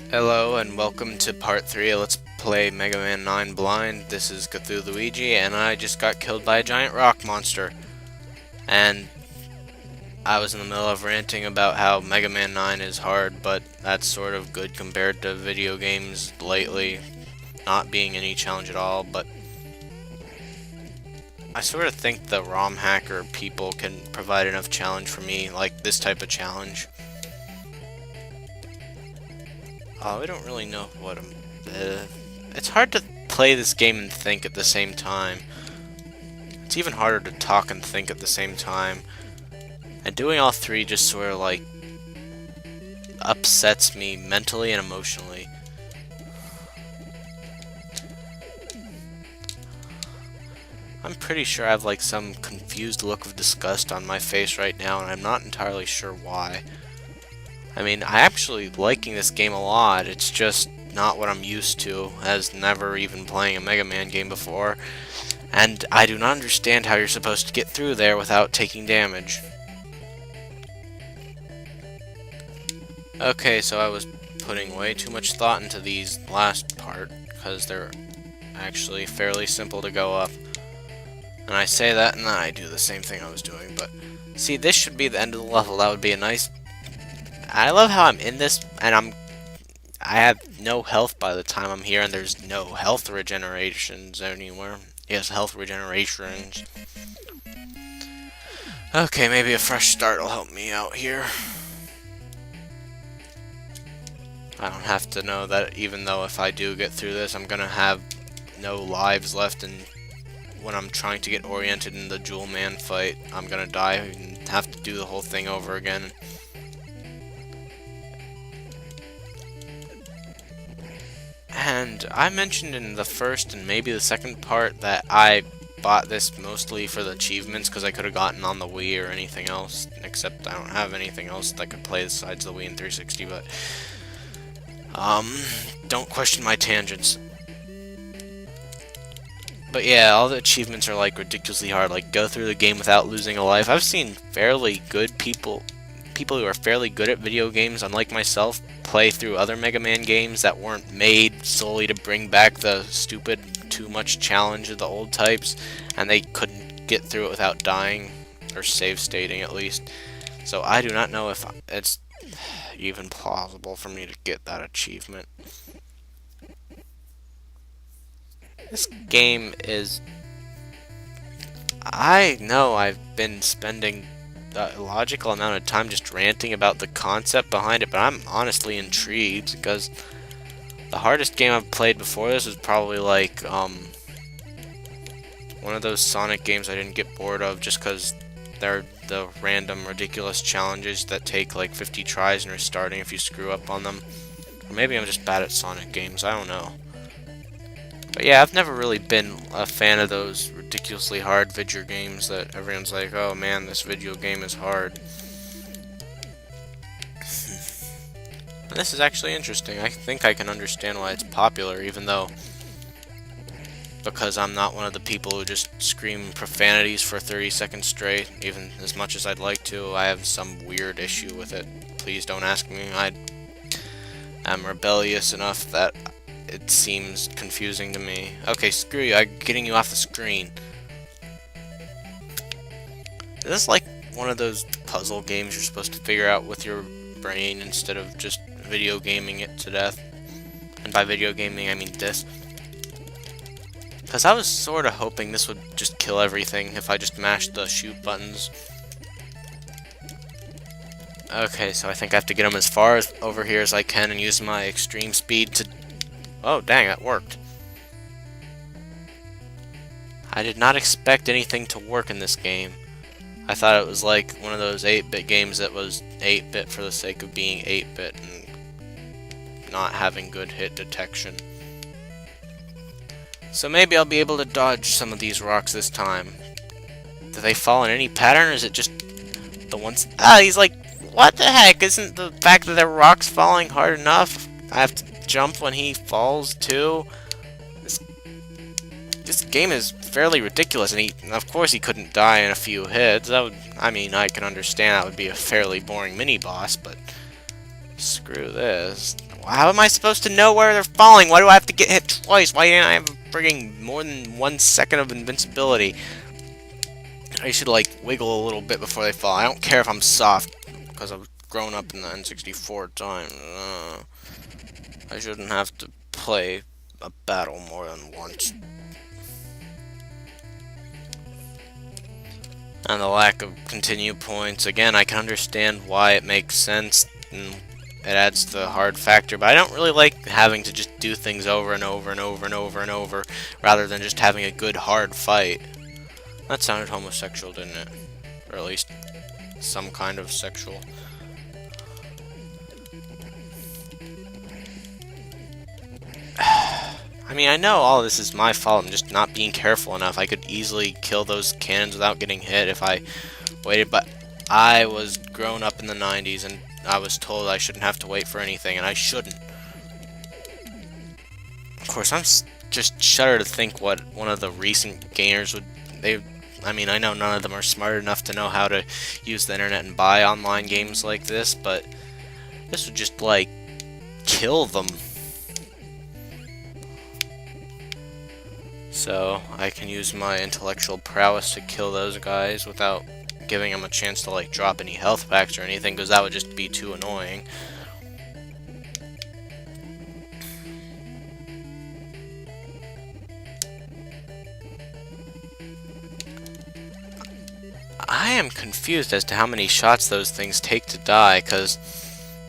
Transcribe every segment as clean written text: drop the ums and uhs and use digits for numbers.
Hello and welcome to part 3 of Let's Play Mega Man 9 Blind. This is Cthulhuigi and I just got killed by a giant rock monster. And I was in the middle of ranting about how Mega Man 9 is hard, but that's sort of good compared to video games lately not being any challenge at all, but I sort of think the ROM hacker people can provide enough challenge for me, like this type of challenge. We don't really know what I'm... it's hard to play this game and think at the same time. It's even harder to talk and think at the same time. And doing all three just sort of like upsets me mentally and emotionally. I'm pretty sure I have like some confused look of disgust on my face right now, and I'm not entirely sure why. I mean, I'm actually liking this game a lot, it's just not what I'm used to, as never even playing a Mega Man game before, and I do not understand how you're supposed to get through there without taking damage. Okay, so I was putting way too much thought into these last part, because they're actually fairly simple to go up. And I say that, and then I do the same thing I was doing, but... See, this should be the end of the level, that would be a nice... I love how I'm in this, and I have no health by the time I'm here, and there's no health regenerations anywhere. Yes, health regenerations. Okay, maybe a fresh start will help me out here. I don't have to know that even though if I do get through this, I'm gonna have no lives left, and when I'm trying to get oriented in the Jewel Man fight, I'm gonna die and have to do the whole thing over again. And I mentioned in the first and maybe the second part that I bought this mostly for the achievements because I could have gotten on the Wii or anything else, except I don't have anything else that I could play besides the Wii and 360, but don't question my tangents. But yeah, all the achievements are like ridiculously hard, like go through the game without losing a life. I've seen fairly good people who are fairly good at video games, unlike myself, play through other Mega Man games that weren't made solely to bring back the stupid too much challenge of the old types, and they couldn't get through it without dying, or save stating at least. So I do not know if it's even plausible for me to get that achievement. This game is... I know I've been spending a illogical amount of time just ranting about the concept behind it, but I'm honestly intrigued because the hardest game I've played before this was probably like one of those Sonic games I didn't get bored of just because they're the random ridiculous challenges that take like 50 tries and restarting if you screw up on them. Or maybe I'm just bad at Sonic games, I don't know. But yeah, I've never really been a fan of those ridiculously hard video games that everyone's like, oh man, this video game is hard. And this is actually interesting. I think I can understand why it's popular, even though, because I'm not one of the people who just scream profanities for 30 seconds straight, even as much as I'd like to. I have some weird issue with it. Please don't ask me. I'm rebellious enough that it seems confusing to me. Okay, screw you. I'm getting you off the screen. Is this like one of those puzzle games you're supposed to figure out with your brain instead of just video gaming it to death? And by video gaming, I mean this. Because I was sort of hoping this would just kill everything if I just mashed the shoot buttons. Okay, so I think I have to get them as far as over here as I can and use my extreme speed to... Oh, dang, that worked. I did not expect anything to work in this game. I thought it was like one of those 8-bit games that was 8-bit for the sake of being 8-bit and not having good hit detection. So maybe I'll be able to dodge some of these rocks this time. Do they fall in any pattern, or is it just the ones... Ah, he's like, what the heck? Isn't the fact that there are rocks falling hard enough? I have to jump when he falls too. This game is fairly ridiculous, and of course he couldn't die in a few hits. That would, I mean, I can understand that would be a fairly boring mini boss, but screw this. How am I supposed to know where they're falling? Why do I have to get hit twice? Why didn't I have frigging more than 1 second of invincibility? I should, like, wiggle a little bit before they fall. I don't care if I'm soft, because I've grown up in the N64 time. I shouldn't have to play a battle more than once. And the lack of continue points. Again, I can understand why it makes sense, and it adds to the hard factor, but I don't really like having to just do things over and over and over and over and over, rather than just having a good hard fight. That sounded homosexual, didn't it? Or at least some kind of sexual. I mean, I know all this is my fault. I'm just not being careful enough. I could easily kill those cannons without getting hit if I waited, but I was grown up in the 90s, and I was told I shouldn't have to wait for anything, and I shouldn't. Of course, I'm just shudder to think what one of the recent gamers would... I mean, I know none of them are smart enough to know how to use the internet and buy online games like this, but this would just, like, kill them. So, I can use my intellectual prowess to kill those guys without giving them a chance to, like, drop any health packs or anything, because that would just be too annoying. I am confused as to how many shots those things take to die, because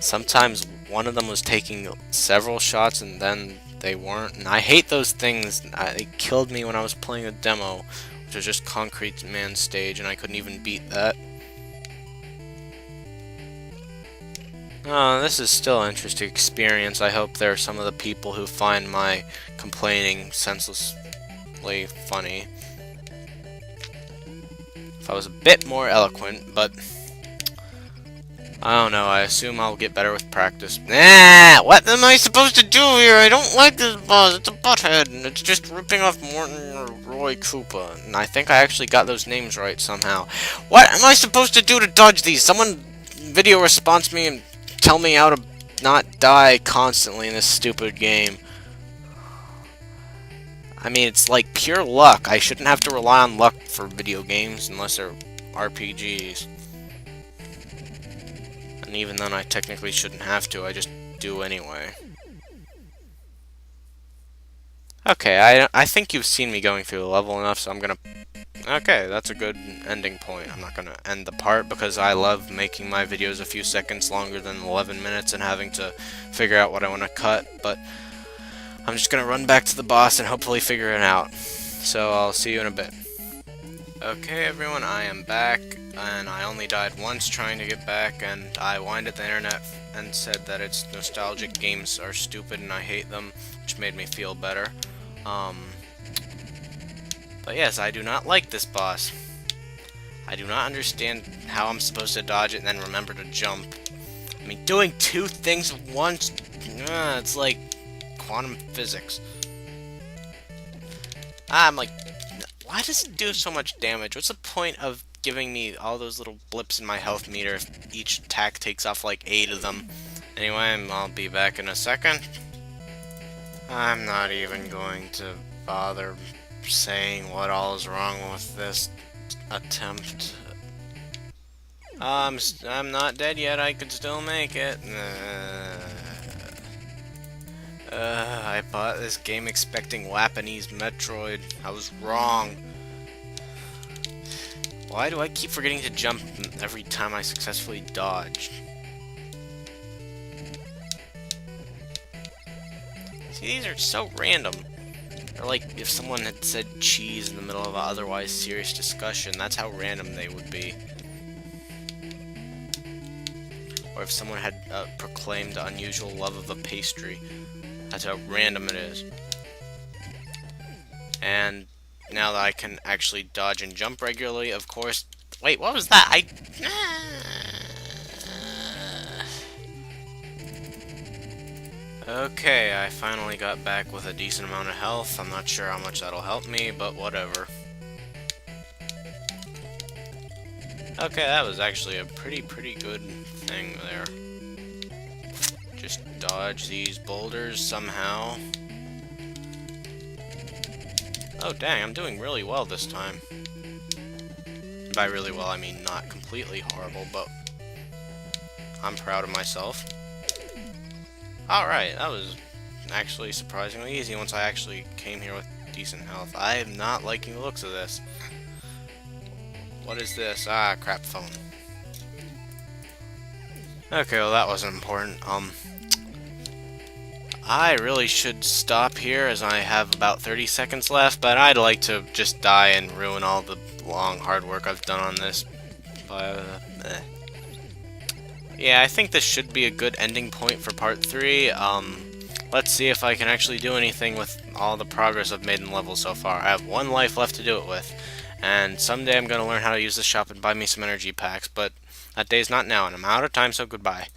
sometimes one of them was taking several shots and then they weren't, and I hate those things. They killed me when I was playing a demo, which was just Concrete Man stage, and I couldn't even beat that. This is still an interesting experience. I hope there are some of the people who find my complaining senselessly funny. If I was a bit more eloquent, but I don't know, I assume I'll get better with practice. Nah! What am I supposed to do here? I don't like this boss. It's a butthead, and it's just ripping off Morton or Roy Koopa. And I think I actually got those names right somehow. What am I supposed to do to dodge these? Someone video response me and tell me how to not die constantly in this stupid game. I mean, it's like pure luck. I shouldn't have to rely on luck for video games unless they're RPGs. And even then, I technically shouldn't have to. I just do anyway. Okay, I think you've seen me going through the level enough, so I'm gonna... Okay, that's a good ending point. I'm not gonna end the part because I love making my videos a few seconds longer than 11 minutes and having to figure out what I want to cut, but I'm just gonna run back to the boss and hopefully figure it out. So I'll see you in a bit. Okay, everyone, I am back, and I only died once trying to get back, and I whined at the internet and said that its nostalgic games are stupid and I hate them, which made me feel better. But yes, I do not like this boss. I do not understand how I'm supposed to dodge it and then remember to jump. I mean, doing two things at once, it's like quantum physics. I'm like, why does it do so much damage? What's the point of giving me all those little blips in my health meter if each attack takes off like 8 of them? Anyway, I'll be back in a second. I'm not even going to bother saying what all is wrong with this attempt. I'm not dead yet, I could still make it. I bought this game expecting Japanese Metroid. I was wrong. Why do I keep forgetting to jump every time I successfully dodge? See, these are so random. They're like if someone had said cheese in the middle of an otherwise serious discussion. That's how random they would be. Or if someone had proclaimed unusual love of a pastry. That's how random it is. And now that I can actually dodge and jump regularly, of course... Wait, what was that? Okay, I finally got back with a decent amount of health. I'm not sure how much that'll help me, but whatever. Okay, that was actually a pretty good thing there. Just dodge these boulders somehow. Oh dang, I'm doing really well this time. By really well, I mean not completely horrible, but I'm proud of myself. Alright, that was actually surprisingly easy once I actually came here with decent health. I am not liking the looks of this. What is this? Ah, crap phone. Okay, well that wasn't important. I really should stop here as I have about 30 seconds left, but I'd like to just die and ruin all the long hard work I've done on this. Yeah, I think this should be a good ending point for part 3. Let's see if I can actually do anything with all the progress I've made in the level so far. I have 1 life left to do it with, and someday I'm going to learn how to use this shop and buy me some energy packs, but that day's not now, and I'm out of time, so goodbye.